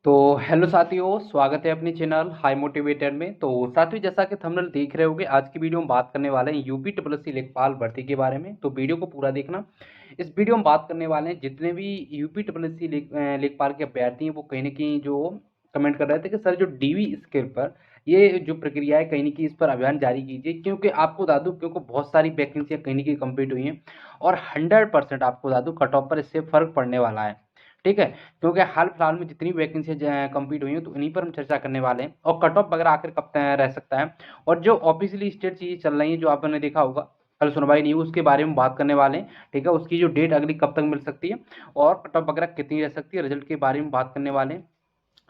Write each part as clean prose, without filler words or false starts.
तो हेलो साथियों, स्वागत है अपने चैनल हाई मोटिवेटर में। तो साथियों, जैसा कि थंबनेल देख रहे होंगे, आज की वीडियो में बात करने वाले हैं यूपी ट्रिपल एससी लेखपाल भर्ती के बारे में। तो वीडियो को पूरा देखना। इस वीडियो में बात करने वाले हैं जितने भी यूपी ट्रिपल एससी लेखपाल के अभ्यर्थी हैं, वो कहीं ना कहीं जो कमेंट कर रहे थे कि सर जो डीवी स्किल पर ये जो प्रक्रिया है, कहीं ना कहीं इस पर अभियान जारी कीजिए, क्योंकि आपको बता दूं, क्योंकि बहुत सारी वैकेंसियां कहीं ना कहीं कंप्लीट हुई हैं और 100% आपको बता दूं कट ऑफ पर इससे फर्क पड़ने वाला है। ठीक है, क्योंकि हाल फिलहाल में जितनी वैकेंसियां कंप्लीट हुई हैं, तो इन्हीं पर हम चर्चा करने वाले हैं और कट ऑफ वगैरह आखिर कब तक रह सकता है, और जो ऑफिशियली स्टेट चीजें चल रही हैं, जो आपने देखा होगा कल सुनवाई नहीं हुई, उसके बारे में बात करने वाले हैं। ठीक है, उसकी जो डेट अगली कब तक मिल सकती है और कट ऑफ वगैरह कितनी रह सकती है, रिजल्ट के बारे में बात करने वाले हैं।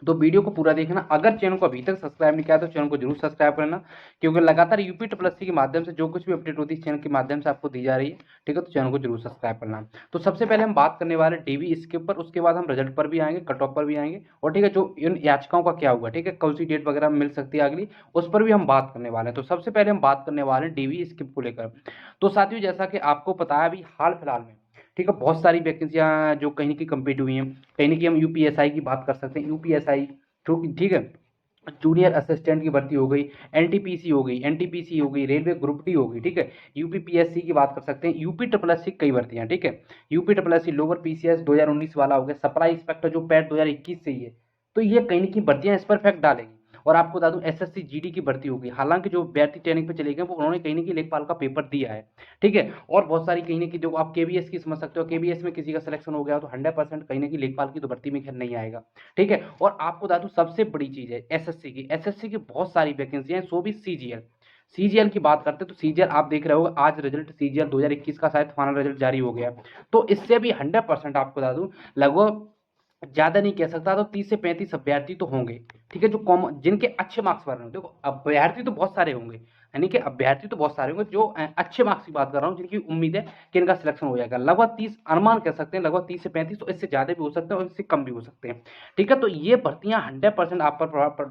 तो वीडियो को पूरा देखना। अगर चैनल को अभी तक सब्सक्राइब नहीं किया तो चैनल को जरूर सब्सक्राइब करना, क्योंकि लगातार यूपी ट्रिपल एससी के माध्यम से जो कुछ भी अपडेट होती है चैनल के माध्यम से आपको दी जा रही है। ठीक है, तो चैनल को जरूर सब्सक्राइब करना। तो सबसे पहले हम बात करने वाले डीवी इसके ऊपर, उसके बाद हम रिजल्ट पर भी आएंगे, कट ऑफ पर भी आएंगे, और ठीक है जो इन याचिकाओं का क्या हुआ, ठीक है कौन सी डेट वगैरह मिल सकती है अगली, उस पर भी हम बात करने वाले हैं। तो सबसे पहले हम बात करने वाले हैं डीवी स्किप को लेकर। तो साथियों, जैसा कि आपको पता है, अभी हाल फिलहाल में ठीक है बहुत सारी वैकेंसियां जो कहीं की कंप्लीट हुई हैं, कहीं ना कहीं हम यूपीएसआई की बात कर सकते हैं। यूपीएसआई ठीक है, जूनियर असिस्टेंट की भर्ती हो गई, एनटीपीसी हो गई, एनटीपीसी हो गई, रेलवे ग्रुप डी हो गई। ठीक है, यूपीपीएससी की बात कर सकते हैं, यूपी ट्रिपल एससी कई भर्तियां। ठीक है, UP triple SC lower PCS 2019 वाला हो गया, सप्लाई इंस्पेक्टर जो पैट 2021 से ही है। तो ये कहीं ना कहीं भर्तियां इस पर इफेक्ट डालेंगी। और आपको बता दूं एसएससी जीडी की भर्ती हो गई, हालांकि जो अभ्यर्थी ट्रेनिंग पे चले गए वो उन्होंने कहीं ना कहीं लेखपाल का पेपर दिया है। ठीक है, और बहुत सारी कहीं ना कहीं देखो, आप केबीएस की समझ सकते हो, केबीएस में किसी का सिलेक्शन हो गया तो 100% कहीं ना कहीं लेखपाल की तो भर्ती में खैर नहीं आएगा। ठीक है, और आपको बता दूं सबसे बड़ी चीज है एसएससी की बहुत सारी वैकेंसी है, सो भी सीजीएल। सीजीएल की बात करते हैं तो सीजीएल आप देख रहे हो, आज रिजल्ट सीजीएल 2021 का शायद फाइनल रिजल्ट जारी हो गया। तो इससे भी 100% आपको बता दूं, लगभग ज्यादा नहीं कह सकता तो 30 से 35 अभ्यर्थी तो होंगे। ठीक है, जो कॉमन जिनके अच्छे मार्क्स बन रहे हो, देखो अभ्यर्थी तो बहुत सारे होंगे, यानी कि अभ्यर्थी तो बहुत सारे होंगे, जो अच्छे मार्क्स की बात कर रहा हूँ, जिनकी उम्मीद है कि इनका सिलेक्शन हो जाएगा, लगभग 30 अनुमान कह सकते हैं, लगभग 30 से 35। तो इससे ज्यादा भी हो सकते हैं और इससे कम भी हो सकते हैं। ठीक है, तो ये भर्तियां 100% आप पर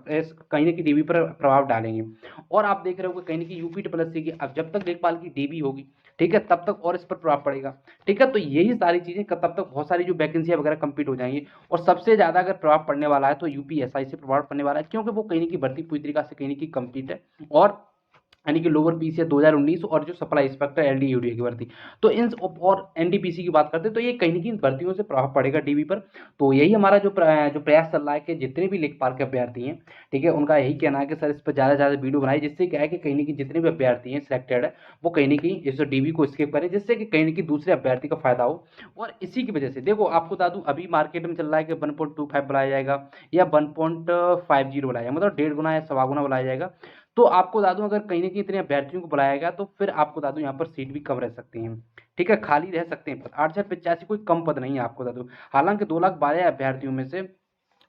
कहीं ना कहीं डीबी पर प्रभाव डालेंगे। और आप देख रहे हो कि कहीं ना कहीं यूपी ट्रिपल एससी की अब जब तक लेखपाल की डीबी होगी, ठीक है, तब तक और इस पर प्रभाव पड़ेगा। ठीक है, तो यही सारी चीजें तब तक बहुत सारी जो वैकेंसियां वगैरह कंप्लीट हो जाएंगी। और सबसे ज्यादा अगर प्रभाव पड़ने वाला है तो यूपीएसआई से प्रभाव पड़ने वाला है, क्योंकि वो कहीं की भर्ती पूरी तरीके से कहीं की कंप्लीट है, और यानी कि लोअर पीसी 2019 और जो सप्लाई इंस्पेक्टर एलडी की भर्ती। तो इन और एनडीपीसी की बात करते हैं तो ये कहीं ना कहीं भर्तियों से प्रभाव पड़ेगा डीबी पर। तो यही हमारा जो प्रयास चल रहा है कि जितने भी लेखपाल के अभ्यर्थी हैं, ठीक है, उनका यही कहना है कि सर इस पर ज्यादा से ज्यादा वीडियो बनाए, जिससे क्या है कि कहीं ना कहीं जितने भी अभ्यर्थी हैं सिलेक्टेड है, वो कहीं ना कहीं इस डीबी को स्किप करें, जिससे कि कहीं ना कहीं दूसरे अभ्यर्थी का फायदा हो। और इसी की वजह से देखो, आपको बता दूं अभी मार्केट में चल रहा है कि 1.25 बुलाया जाएगा या 1.50 बुलाया जाएगा, मतलब 1.5 गुना या सवा गुना बुलाया जाएगा। तो आपको बता दूं, अगर कहीं ना कहीं इतने अभ्यर्थियों को बुलाया गया तो फिर आपको बता दूं यहाँ पर सीट भी कम रह सकती हैं। ठीक है, खाली रह सकते हैं पद, 8,85 कोई कम पद नहीं है आपको बता दूं। हालांकि 2,12,000 अभ्यर्थियों में से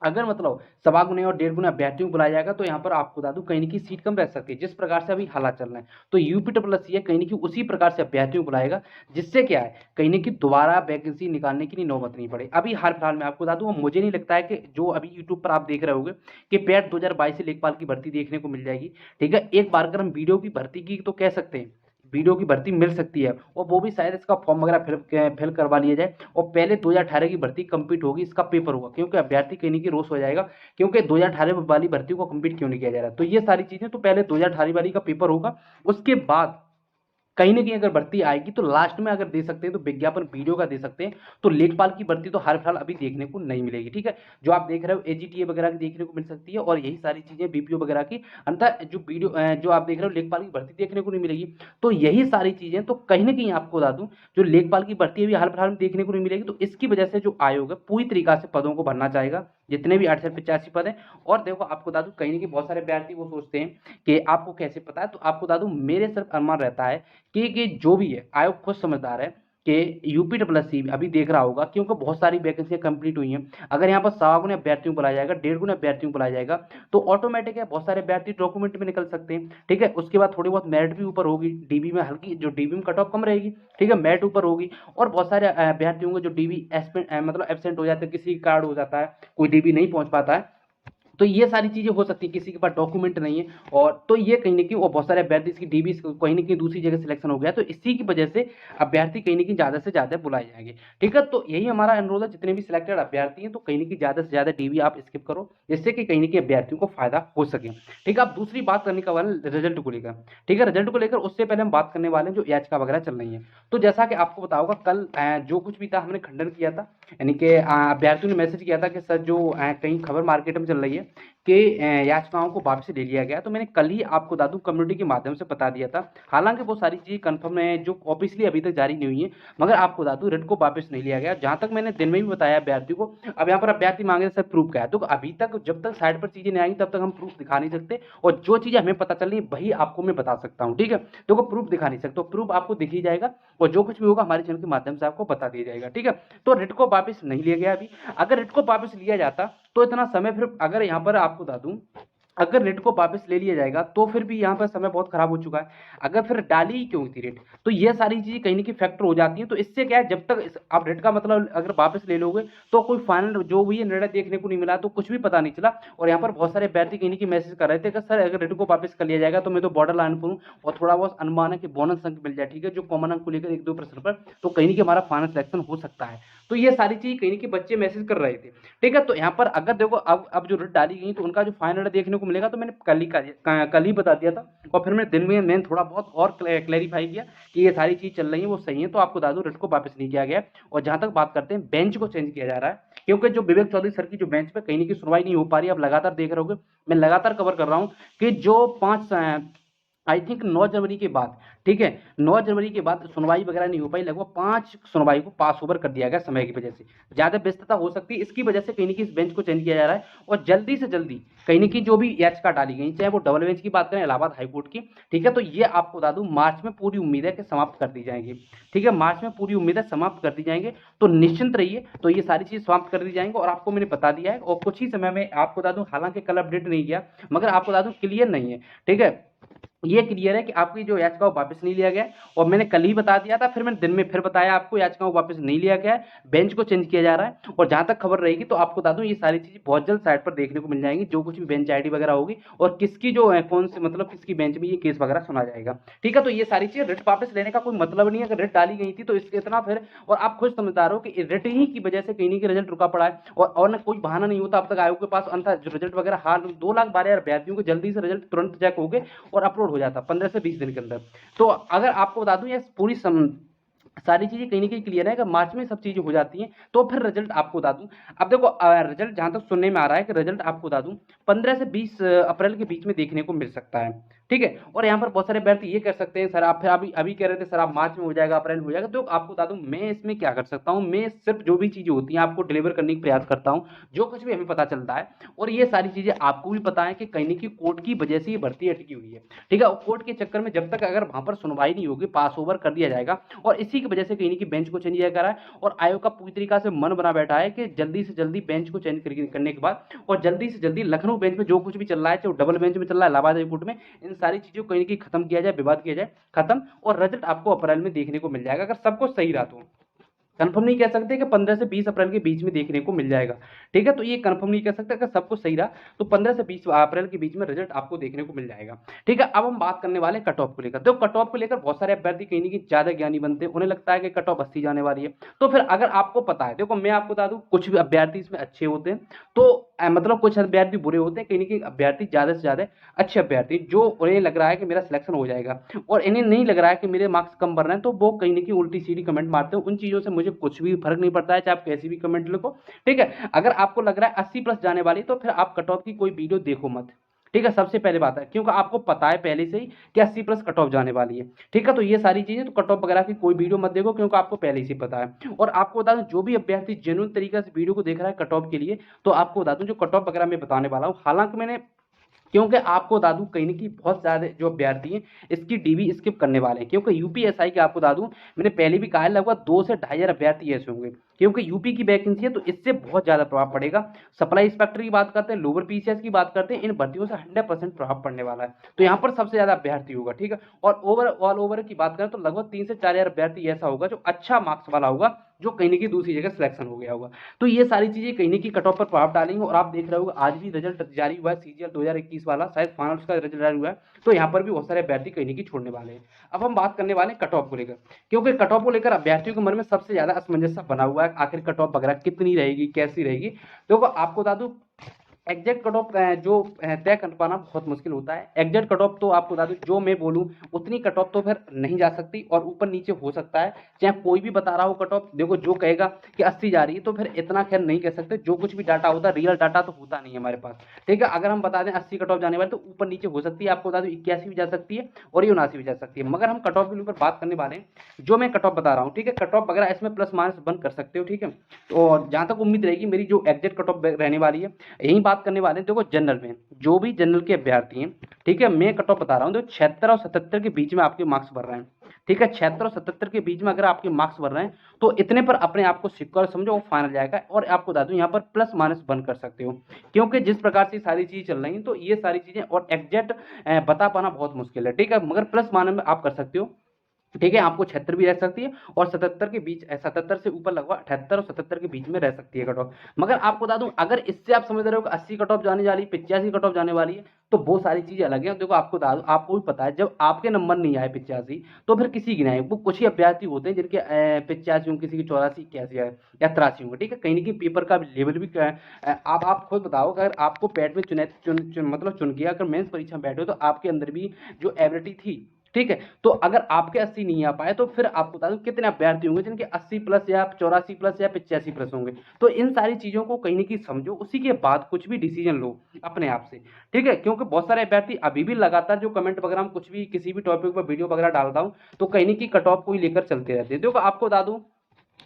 अगर मतलब सवा गुने और 1.5 गुना अभ्यर्थियों को बुलाया जाएगा तो यहाँ पर आपको बता दूं कहीं ना कहीं सीट कम रह सकती है, जिस प्रकार से अभी हालात चल रहे हैं। तो यूपी ट्रिपल एससी है कहीं ना कहीं उसी प्रकार से अभ्यर्थियों को बुलाएगा, जिससे क्या है कहीं ना कहीं दोबारा वैकेंसी निकालने की नौबत नहीं पड़े। अभी हाल फिलहाल में आपको बता दूं, मुझे नहीं लगता है कि जो अभी यूट्यूब पर आप देख रहे होंगे कि पेट 2022 से लेखपाल की भर्ती देखने को मिल जाएगी। ठीक है, एक बार अगर हम वीडियो की भर्ती की तो कह सकते हैं वीडियो की भर्ती मिल सकती है, और वो भी शायद इसका फॉर्म वगैरह फिल करवा लिया जाए और पहले 2018 की भर्ती कंप्लीट होगी, इसका पेपर होगा, क्योंकि अभ्यर्थी कहीं की रोष हो जाएगा क्योंकि 2018 वाली भर्ती को कंप्लीट क्यों नहीं किया जा रहा। तो ये सारी चीजें, तो पहले 2018 वाली का पेपर होगा, उसके बाद कहीं ना कहीं अगर भर्ती आएगी तो लास्ट में अगर दे सकते हैं तो विज्ञापन वीडियो का दे सकते हैं। तो लेखपाल की भर्ती तो हाल फिलहाल अभी देखने को नहीं मिलेगी। ठीक है, जो आप देख रहे हो एजीटीए वगैरह की देखने को मिल सकती है, और यही सारी चीजें बीपीओ वगैरह की अंतर जो वीडियो जो आप देख रहे हो लेखपाल की भर्ती देखने को नहीं मिलेगी। तो यही सारी चीजें, तो कहीं ना कहीं आपको बता दूं, जो लेखपाल की भर्ती अभी हाल फिलहाल में देखने को नहीं मिलेगी, तो इसकी वजह से जो आयोग है पूरी तरीका से पदों को भरना चाहेगा, जितने भी 885 पद हैं। और देखो आपको बता दूं, कहीं ना कहीं बहुत सारे अभ्यर्थी वो सोचते हैं कि आपको कैसे पता है, तो आपको बता दूं मेरे सिर्फ अनुमान रहता है कि जो भी है आयोग खुद समझदार है कि यूपी ट्रिपल एससी अभी देख रहा होगा, क्योंकि बहुत सारी वैकेंसियां कंप्लीट हुई हैं। अगर यहाँ पर सवा गुने अभ्यर्थियों को बुलाया जाएगा, 1.5 गुने अभ्यर्थियों को बुलाया जाएगा, तो ऑटोमेटिक है बहुत सारे अभ्यर्थी डॉक्यूमेंट में निकल सकते हैं। ठीक है, उसके बाद थोड़ी बहुत मेरिट भी ऊपर होगी, डीबी में हल्की जो डीबी में कट ऑफ कम रहेगी, ठीक है, मेरिट ऊपर होगी। और बहुत सारे अभ्यर्थी होंगे जो डीबी मतलब एबसेंट हो जाते हैं, किसी कार्ड हो जाता है, कोई डीबी नहीं पहुंच पाता है, तो ये सारी चीज़ें हो सकती है, किसी के पास डॉक्यूमेंट नहीं है और तो ये कहीं न कहीं और बहुत सारे अभ्यर्थी इसकी डीबी कहीं न कहीं दूसरी जगह सिलेक्शन हो गया, तो इसी की वजह से अभ्यर्थी कहीं न कहीं ज़्यादा से ज़्यादा बुलाए जाएँगे। ठीक है? तो यही हमारा अनुरोध है, जितने भी सिलेक्टेड अभ्यर्थी हैं, तो कहीं न कहीं ज़्यादा से ज़्यादा डीबी आप स्किप करो, जिससे कि कहीं न कहीं अभ्यर्थियों को फ़ायदा हो सके। ठीक है? अब दूसरी बात करने का वाला रिजल्ट को लेकर। ठीक है? रिजल्ट को लेकर उससे पहले हम बात करने वाले हैं जो याचिका वगैरह चल रही है। तो जैसा कि आपको पता होगा, कल जो कुछ भी था हमने खंडन किया था, यानी कि अभ्यर्थियों ने मैसेज किया था कि सर जो कहीं खबर मार्केट में चल रही है कि याचिकाओं को वापस ले लिया गया, तो मैंने कल ही आपको बता दूं कम्युनिटी के माध्यम से बता दिया था। हालांकि वो सारी चीज़ें कंफर्म है, जो ऑफिशियली अभी तक जारी नहीं हुई है, मगर आपको बता दूं रिट को वापस नहीं लिया गया। जहां तक मैंने दिन में भी बताया अभ्यर्थी को, अब यहाँ पर अभ्यर्थी मांगे सर प्रूफ का है, तो अभी तक जब तक साइड पर चीजें नहीं आएंगी तब तक हम प्रूफ दिखा नहीं सकते, और जो चीजें हमें पता चल रही है वही आपको मैं बता सकता हूँ। ठीक है? तो वो प्रूफ दिखा नहीं सकते, तो प्रूफ आपको दिख ही जाएगा और जो कुछ भी होगा हमारे चैनल के माध्यम से आपको बता दिया जाएगा। ठीक है? तो रिट को वापस नहीं लिया गया अभी। अगर रिट को वापस लिया जाता तो इतना समय फिर, अगर यहाँ पर आपको बता दूं, अगर रेट को वापस ले लिया जाएगा तो फिर भी यहाँ पर समय बहुत खराब हो चुका है। अगर फिर डाली ही क्यों थी रेट, तो ये सारी चीजें कहीं ना कहीं फैक्टर हो जाती हैं। तो इससे क्या है, जब तक आप रेट का मतलब अगर वापस ले लोगे तो कोई फाइनल जो भी निर्णय देखने को नहीं मिला, तो कुछ भी पता नहीं चला। और यहाँ पर बहुत सारे अभ्यर्थी कहीं ना कहीं मैसेज कर रहे थे कि सर अगर रेट को वापस कर लिया जाएगा तो मैं तो बॉर्डर लाइन पर हूँ और थोड़ा बहुत अनुमान है कि बोनस अंक मिल जाए। ठीक है? जो कॉमन अंक को लेकर एक दो प्रश्न पर, तो कहीं ना कहीं हमारा फाइनल सिलेक्शन हो सकता है। तो ये सारी चीज कहीं ना कहीं बच्चे मैसेज कर रहे थे। ठीक है? तो यहाँ पर अगर देखो अब जो रेट डाली गई तो उनका जो फाइनल देखने को मिलेगा, तो मैंने कल ही बता दिया था। और फिर मैं दिन में मैंने थोड़ा बहुत और क्लैरिफाई किया कि ये सारी चीज चल रही है वो सही है। तो आपको बता दूं रेट को वापस नहीं किया गया। और जहां तक बात करते हैं बेंच को चेंज किया जा रहा है, क्योंकि जो विवेक चौधरी सर की जो बेंच पे कहीं ना कहीं सुनवाई नहीं हो पा रही है। अब लगातार देख रहे होगे, मैं लगातार कवर कर रहा हूँ कि जो 5 आई थिंक 9 जनवरी के बाद, ठीक है, 9 जनवरी के बाद सुनवाई वगैरह नहीं हो पाई। लगभग 5 सुनवाई को पास ओवर कर दिया गया समय की वजह से। ज्यादा व्यस्तता हो सकती है, इसकी वजह से कहीं ना कहीं इस बेंच को चेंज किया जा रहा है। और जल्दी से जल्दी कहीं ना कहीं जो भी याचिका डाली गई, चाहे वो डबल बेंच की बात करें इलाहाबाद हाईकोर्ट की, ठीक है, तो ये आपको बता दूं मार्च में पूरी उम्मीद है कि समाप्त कर दी जाएंगी। ठीक है? मार्च में पूरी उम्मीद है समाप्त कर दी जाएंगे, तो निश्चिंत रहिए। तो ये सारी चीज समाप्त कर दी जाएंगे और आपको मैंने बता दिया है। और कुछ ही समय में आपको बता दूं, हालांकि कल अपडेट नहीं किया, मगर आपको बता दूं क्लियर नहीं है। ठीक है? ये क्लियर है कि आपकी जो याचिका वापस नहीं लिया गया, और मैंने कल ही बता दिया था, फिर मैंने दिन में फिर बताया आपको याचिका वापस नहीं लिया गया है, बेंच को चेंज किया जा रहा है। और जहां तक खबर रहेगी तो आपको बता दूं ये सारी चीजें बहुत जल्द साइट पर देखने को मिल जाएंगी, जो कुछ भी बेंच आईडी वगैरह होगी और किसकी जो है कौन से मतलब किसकी बेंच में ये केस वगैरह सुना जाएगा। ठीक है? तो ये सारी चीजें रिट वापस लेने का कोई मतलब नहीं है। अगर रिट डाली गई थी तो इसके इतना फिर, और आप खुद समझदार हो कि रिट ही की वजह से कहीं ना कहीं रिजल्ट रुका पड़ा है, और ना कोई बहाना नहीं होता अब तक आयोग के पास। अंत जो रिजल्ट वगैरह हाल 2,12,000 अभ्यर्थियों के जल्दी से रिजल्ट तुरंत चेक हो गए और अपलोड हो जाता 15 से 20 दिन के अंदर। तो अगर आपको बता दूं ये पूरी सारी चीजें कहीं ना कहीं क्लियर है। अगर मार्च में सब चीजें हो जाती हैं तो फिर रिजल्ट आपको बता दूं। अब देखो रिजल्ट जहां तक सुनने में आ रहा है कि रिजल्ट आपको बता दूं 15 से 20 अप्रैल के बीच में देखने को मिल सकता है। ठीक है? और यहाँ पर बहुत सारे अभ्यर्थी ये कर सकते हैं सर आप फिर अभी अभी कह रहे थे सर आप मार्च में हो जाएगा, अप्रैल में हो जाएगा। तो आपको बता दूं मैं इसमें क्या कर सकता हूँ, मैं सिर्फ जो भी चीजें होती हैं आपको डिलीवर करने की प्रयास करता हूँ, जो कुछ भी हमें पता चलता है। और ये सारी चीजें आपको भी पता है कि कहीं ना कहीं कोर्ट की वजह से ये भर्ती अटकी हुई है। ठीक है? और कोर्ट के चक्कर में जब तक अगर वहां पर सुनवाई नहीं होगी, पास ओवर कर दिया जाएगा, और इसी की वजह से कहीं ना कहीं बेंच को चेंज किया जा रहा है। और आयोग का पूरी तरीका से मन बना बैठा है कि जल्दी से जल्दी बेंच को चेंज करने के बाद और जल्दी से जल्दी लखनऊ बेंच में जो कुछ भी चल रहा है, चाहे डबल बेंच में चल रहा है इलाहाबाद हाईकोर्ट में, इन सारी चीजों को कहीं ना कहीं खत्म किया जाए, विवाद किया जाए खत्म, और रिजल्ट आपको अप्रैल में देखने को मिल जाएगा अगर सब कुछ सही रहा तो। कंफर्म नहीं कह सकते कि 15 से 20 अप्रैल के बीच में देखने को मिल जाएगा। ठीक है? तो ये कंफर्म नहीं कह सकते, अगर सब कुछ सही रहा तो 15 से 20 अप्रैल के बीच में रिजल्ट आपको देखने को मिल जाएगा। ठीक है? अब हम बात करने वाले कट ऑफ को लेकर। तो कट ऑफ को लेकर बहुत सारे अभ्यर्थी कहीं ना कहीं ज्यादा ज्ञानी बनते हैं, उन्हें लगता है कि कट ऑफ 80 जाने वाली है। तो फिर अगर आपको पता है, देखो मैं आपको बता दूं कुछ भी अभ्यर्थी इसमें अच्छे होते हैं, तो मतलब कुछ अभ्यर्थी बुरे होते हैं। कहीं ना कहीं अभ्यर्थी ज्यादा से ज्यादा अच्छे अभ्यर्थी जो उन्हें लग रहा है कि मेरा सिलेक्शन हो जाएगा और इन्हें नहीं लग रहा है कि मेरे मार्क्स कम बढ़ रहे हैं, तो वो कहीं ना कहीं उल्टी सीधी कमेंट मारते हैं। उन चीजों से मुझे कुछ भी फर्क नहीं पड़ता है, चाहे आप कैसी भी कमेंट लिखो। ठीक है? अगर आपको लग रहा है 80 प्लस जाने वाली, तो फिर आप कट ऑफ की कोई वीडियो देखो मत। ठीक है? सबसे पहले बात है, क्योंकि आपको पता है पहले से ही कि 80 प्लस कट ऑफ जाने वाली है। ठीक है? तो ये सारी चीजें, तो कट ऑफ वगैरह की कोई वीडियो मत देखो, क्योंकि आपको पहले से पता है। और आपको बता दूं जो भी अभ्यर्थी जेन्युइन तरीके से वीडियो को देख रहा है कट ऑफ के लिए, तो आपको बता दूं जो कट ऑफ वगैरह मैं बताने वाला हूं, हालांकि मैंने, क्योंकि आपको बता दूं कहीं ना कहीं बहुत ज्यादा जो अभ्यर्थी हैं इसकी डीबी स्किप करने वाले हैं, क्योंकि यूपीएसआई के आपको बता दूं मैंने पहले भी कहा है लगभग 2 से 2,500 अभ्यर्थी ऐसे होंगे, क्योंकि यूपी की वैकेंसी है, तो इससे बहुत ज्यादा प्रभाव पड़ेगा। सप्लाई इंस्पेक्टर की बात करते हैं, लोअर पीसीएस की बात करते हैं, इन भर्तियों से 100% प्रभाव पड़ने वाला है। तो यहाँ पर सबसे ज्यादा अभ्यर्थी होगा। ठीक है? और ऑल ओवर की बात करें तो लगभग 3 से 4,000 अभ्यर्थी ऐसा होगा जो अच्छा मार्क्स वाला होगा, जो कहीं ना कहीं दूसरी जगह सिलेक्शन हो गया होगा। तो ये सारी चीज़ें कहीं ना कहीं कट ऑफ पर प्रभाव डालेंगे। और आप देख रहे होगा आज भी रिजल्ट जारी हुआ है CGL 2021 वाला, शायद फाइनल्स का रिजल्ट जारी हुआ है, तो यहाँ पर भी बहुत सारे अभ्यर्थी कहीं ना कहीं छोड़ने वाले हैं। अब हम बात करने वाले हैं कट ऑफ को लेकर, क्योंकि कट ऑफ को लेकर अभ्यर्थियों के मन में सबसे ज्यादा असमंजस बना हुआ है, आखिर कट ऑफ वगैरह कितनी रहेगी, कैसी रहेगी। देखो आपको बता दूं, एग्जैक्ट कट ऑफ जो तय कर पाना बहुत मुश्किल होता है। एग्जैक्ट कट ऑफ तो आपको बता दूं, जो मैं बोलूं उतनी कट ऑफ तो फिर नहीं जा सकती, और ऊपर नीचे हो सकता है, चाहे कोई भी बता रहा हो कट ऑफ। देखो जो कहेगा कि 80 जा रही है तो फिर इतना खैर नहीं कह सकते, जो कुछ भी डाटा होता है रियल डाटा तो होता नहीं है हमारे पास, ठीक है। अगर हम बता दें 80 कट ऑफ जाने वाले, तो ऊपर नीचे हो सकती है, आपको बता दूं 81 भी जा सकती है और ये 79 भी जा सकती है। मगर हम कट ऑफ के ऊपर बात करने वाले हैं, जो मैं कट ऑफ बता रहा हूँ, ठीक है। कट ऑफ वगैरह इसमें प्लस माइनस बंद कर सकते हो, ठीक है। तो जहां तक उम्मीद रहेगी मेरी, जो एग्जैक्ट कट ऑफ रहने वाली है, यही बात करने वाले हैं। देखो जनरल में जो भी जनरल के अभ्यर्थी हैं, ठीक है, मैं कट ऑफ बता रहा हूँ, तो 76 और 77 के बीच में आपके मार्क्स बढ़ रहे हैं, ठीक है। 76 और 77 के बीच में अगर आपके मार्क्स बढ़ रहे हैं, तो इतने पर अपने आप को सिक्योर समझो, वो फाइनल जाएगा। और आपको बता दूं यहाँ पर प्लस माइनस बंद कर सकते हो, क्योंकि जिस प्रकार से सारी चीजें चल रही हैं, तो ये सारी चीजें और एग्जैक्ट बता पाना बहुत मुश्किल है, ठीक है। मगर प्लस माइनस में आप कर सकते हो, ठीक है। आपको 76 भी रह सकती है और 77 के बीच, 77 से ऊपर लगभग 78 और 77 के बीच में रह सकती है कट ऑफ। मगर आपको बता दूं, अगर इससे आप समझ रहे हो कि 80 कट ऑफ जाने वाली है, 85 कट ऑफ जाने वाली है, तो वो सारी चीजें अलग है। देखो आपको बता दूं, आपको भी पता है, जब आपके नंबर नहीं आए 85, तो फिर किसी की नहीं आए। वो कुछ ही अभ्यर्थी होते हैं जिनके 85 होंगे, किसी की 84, 81 आए या 83 होंगे, ठीक है। कहीं ना कहीं पेपर का लेवल भी आप खुद बताओ, अगर आपको पैट में मतलब चुन किया, अगर मेंस परीक्षा में बैठे हो, तो आपके अंदर भी जो एबिलिटी थी, ठीक है। तो अगर आपके 80 नहीं आ पाए, तो फिर आपको बता दूं कितने अभ्यर्थी होंगे जिनके 80 प्लस या 84 प्लस या 85 प्लस होंगे। तो इन सारी चीजों को कहीं ना कहीं समझो, उसी के बाद कुछ भी डिसीजन लो अपने आप से, ठीक है। क्योंकि बहुत सारे अभ्यर्थी अभी भी लगातार जो कमेंट वगैरह में कुछ भी किसी भी टॉपिक पर वीडियो वगैरह डालता हूं, तो कहीं ना कहीं कट ऑफ को ही लेकर चलते रहते हैं। देखो आपको बता दूं,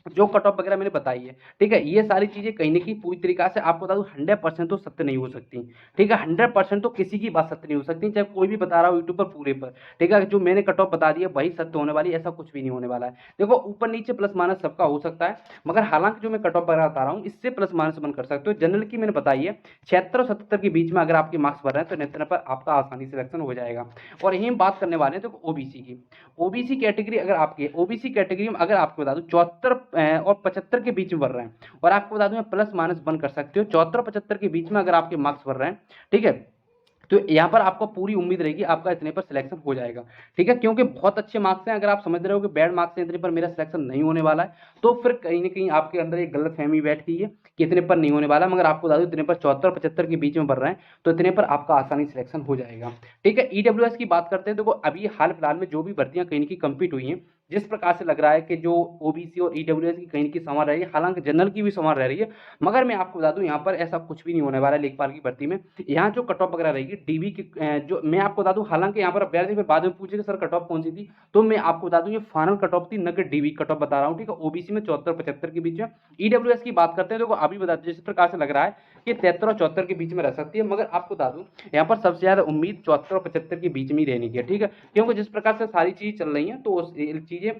जो कट ऑफ वगैरह मैंने बताई है, ठीक है, ये सारी चीजें कहीं ना कहीं पूरी तरीका से आपको बता दूं 100% तो सत्य नहीं हो सकती, ठीक है। 100% तो किसी की बात सत्य नहीं हो सकती, चाहे कोई भी बता रहा हो यूट्यूब पर पूरे पर, ठीक है। जो मैंने कट ऑफ बता दिया वही सत्य होने वाली, ऐसा कुछ भी नहीं होने वाला है। देखो ऊपर नीचे प्लस माइनस सबका हो सकता है, मगर हालांकि जो मैं कट ऑफ वगैरह बता रहा हूँ, इससे प्लस माइनस बन कर सकते हो। जनरल की मैंने बताई है 76 और 77 के बीच में अगर आपके मार्क्स बढ़ रहे हैं, तो निश्चित पर आपका आसानी सिलेक्शन हो जाएगा। और यही बात करने वाले हैं तो ओबीसी की, ओबीसी कैटेगरी अगर आपकी, ओबीसी कैटेगरी में अगर आपको बता दूं 74 और 75 के बीच में बढ़ रहे हैं, और आपको बता दूं मैं प्लस माइनस बंद कर सकते हो, 74 75 के बीच में अगर आपके मार्क्स बढ़ रहे हैं, ठीक है, तो यहाँ पर आपको पूरी उम्मीद रहेगी आपका इतने पर सिलेक्शन हो जाएगा, ठीक है। क्योंकि बहुत अच्छे मार्क्स हैं, अगर आप समझ रहे हो कि बैड मार्क्स हैं, इतने पर मेरा सिलेक्शन नहीं होने वाला है, तो फिर कहीं ना कहीं आपके अंदर एक गलत फहमी बैठ गई है कि इतने पर नहीं होने वाला। मगर आपको बता दूं इतने पर 74 75 के बीच में बढ़ रहे हैं, तो इतने पर आपका आसानी सिलेक्शन हो जाएगा, ठीक है। ईडब्ल्यूएस की बात करते हैं, देखो अभी हाल फिलहाल में जो भी भर्तियां कहीं ना कहीं कंप्लीट हुई हैं, जिस प्रकार से लग रहा है कि जो ओबीसी और ईडब्ल्यूएस की कहीं ना कहीं समान रह रही है, हालांकि जनरल की भी समान रह रही है, मगर मैं आपको बता दूं यहाँ पर ऐसा कुछ भी नहीं होने वाला है। लेखपाल की भर्ती में यहाँ जो कट ऑफ वगैरह रहेगी डीबी की, जो मैं आपको बता दूं, हालांकि यहाँ पर अभ्यर्थी फिर बाद में पूछे कि सर कट ऑफ कौन सी थी, तो मैं आपको बता दूं ये फाइनल कट ऑफ थी, न कि डीबी कट ऑफ बता रहा हूँ, ठीक है। ओबीसी में 74 75 के बीच में। ईडब्ल्यूएस की बात करते हैं, देखो अभी बता जिस प्रकार से लग रहा है कि 73 और 74 के बीच में रह सकती है, मगर आपको बता दूं यहाँ पर सबसे ज्यादा उम्मीद 74 और 75 के बीच में ही रहने की है, ठीक है। क्योंकि जिस प्रकार से सारी चीजें चल रही हैं, तो चीजें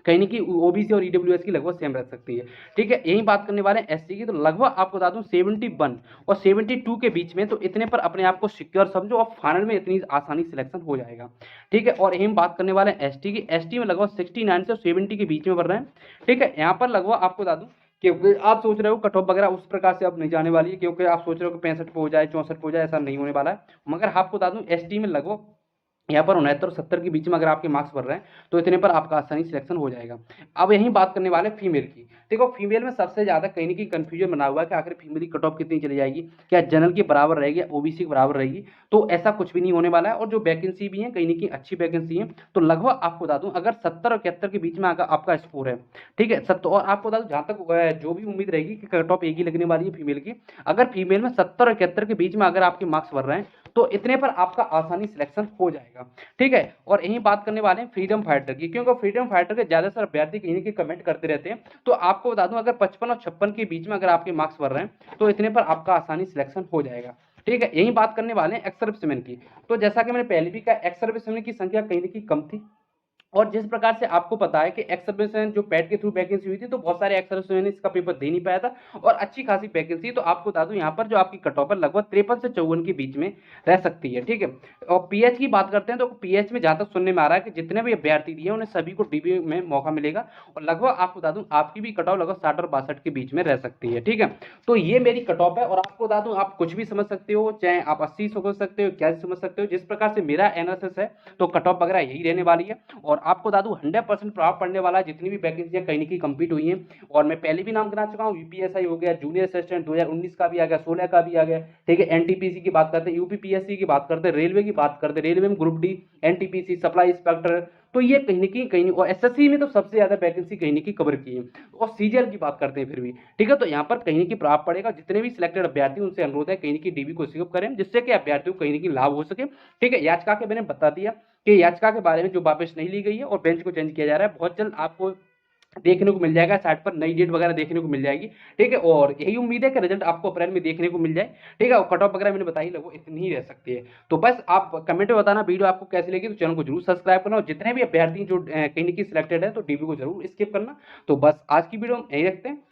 कहीं ना कहीं ओबीसी और ईडब्ल्यूएस की लगभग सेम रह सकती है, ठीक है। यही बात करने वाले हैं एससी की, तो लगभग आपको बता दूं 71 और 72 के बीच में, तो इतने पर अपने आप को सिक्योर समझो, और फाइनल में इतनी आसानी सिलेक्शन हो जाएगा, ठीक है। और यही बात करने वाले हैं एसटी की, एसटी में लगभग 69 से 70 के बीच में बढ़ रहे हैं, ठीक है। यहाँ पर लगभग आपको बता दूं, क्योंकि आप सोच रहे हो कट ऑफ वगैरह उस प्रकार से अब नहीं जाने वाली है, क्योंकि आप सोच रहे हो कि 65 पे हो जाए, 64 पे हो जाए, ऐसा नहीं होने वाला है। मगर आपको बता दूं एसटी में लगभग यहाँ पर 69 और 70 के बीच में अगर आपके मार्क्स बढ़ रहे हैं, तो इतने पर आपका आसानी सिलेक्शन हो जाएगा। अब यही बात करने वाले फीमेल की, देखो फीमेल में सबसे ज्यादा कहीं ना कहीं कंफ्यूजन बना हुआ है कि आखिर फीमेल की कट ऑफ कितनी चली जाएगी, क्या जनरल के बराबर रहेगी, ओबीसी के बराबर रहेगी, तो ऐसा कुछ भी नहीं होने वाला है। और जो वैकेंसी भी है कहीं ना कहीं अच्छी वैकेंसी है, तो लगभग आपको बता दूं अगर 70 और 71 के बीच में आपका स्कोर है, ठीक है 70, और आपको बता दूं जहां तक जो भी उम्मीद रहेगी कि कट ऑफ एक ही लगने वाली है फीमेल की, अगर फीमेल में 70 और 71 के बीच में अगर आपके मार्क्स बढ़ रहे हैं, तो इतने पर आपका आसानी सिलेक्शन हो जाएगा, ठीक है। और यही बात करने वाले हैं फ्रीडम फाइटर की, क्योंकि फ्रीडम फाइटर के ज्यादातर अभ्यर्थी कहीं ना कहीं कमेंट करते रहते हैं, तो आपको बता दूं अगर 55 और 56 के बीच में अगर आपके मार्क्स बढ़ रहे हैं, तो इतने पर आपका आसानी सिलेक्शन हो जाएगा, ठीक है। यही बात करने वाले हैं एक्स सर्विसमैन की, तो जैसा कि मैंने पहले भी कहा एक्स सर्विसमैन की संख्या कहीं ना कहीं कम थी, और जिस प्रकार से आपको पता है कि एक्स जो पैट के थ्रू वैकेंसी हुई थी, तो बहुत सारे एक्स इसका पेपर दे नहीं पाया था और अच्छी खासी वैकेंसी। तो आपको बता दूं यहाँ पर जो आपकी कट ऑफ है लगभग 53 से 54 के बीच में रह सकती है, ठीक है। और पीएच की बात करते हैं तो पीएच में जहां तक सुनने में आ रहा है कि जितने भी अभ्यर्थी दिए उन्हें सभी को डीबी में मौका मिलेगा और लगभग आपको बता दूं आपकी भी कट ऑफ लगभग 60 और 62 के बीच में रह सकती है, ठीक है। तो ये मेरी कट ऑफ है और आपको बता दूं आप कुछ भी समझ सकते हो, चाहे आप 80 समझ सकते हो, क्या समझ सकते हो, जिस प्रकार से मेरा एनालिसिस है तो कट ऑफ वगैरह यही रहने वाली है। और आपको बता दूं 100% प्रभाव पड़ने वाला है, जितनी भी वैकेंसियां कहीं ना कहीं कंप्लीट हुई हैं। और मैं पहले भी नाम गिना चुका हूँ, यूपीएसआई हो गया, जूनियर असिस्टेंट 2019 का भी आ गया, 16 का भी आ गया, ठीक है। एनटीपीसी की बात करते हैं, यूपीपीएससी की बात करते हैं, रेलवे की बात करते हैं, रेलवे में group D, NTPC, supply inspector, तो ये कहीं नहीं, और एसएससी में तो सबसे ज्यादा वैकेंसी कहीं नहीं कवर की है। और सीजीएल की बात करते हैं फिर भी, ठीक है। तो यहाँ पर कहीं की प्रभाव पड़ेगा, जितने भी सिलेक्टेड अभ्यर्थी उनसे अनुरोध है कहीं की डीबी को स्किप करें, जिससे कि अभ्यर्थियों को कहीं की लाभ हो सके, ठीक है। याचिका के मैंने बता दिया कि याचिका के बारे में जो वापस नहीं ली गई है और बेंच को चेंज किया जा रहा है, बहुत जल्द आपको देखने को मिल जाएगा, साइट पर नई डेट वगैरह देखने को मिल जाएगी, ठीक है। और यही उम्मीद है कि रिजल्ट आपको अप्रैल में देखने को मिल जाए, ठीक है। और कट ऑफ वगैरह मैंने बताई लगभग इतनी ही रह सकती है। तो बस आप कमेंट में बताना वीडियो आपको कैसी लगी, तो चैनल को जरूर सब्सक्राइब करना और जितने भी अभ्यर्थी जो कहीं सिलेक्टेड है तो डीबी को जरूर स्किप करना। तो बस आज की वीडियो हम यही रखते हैं।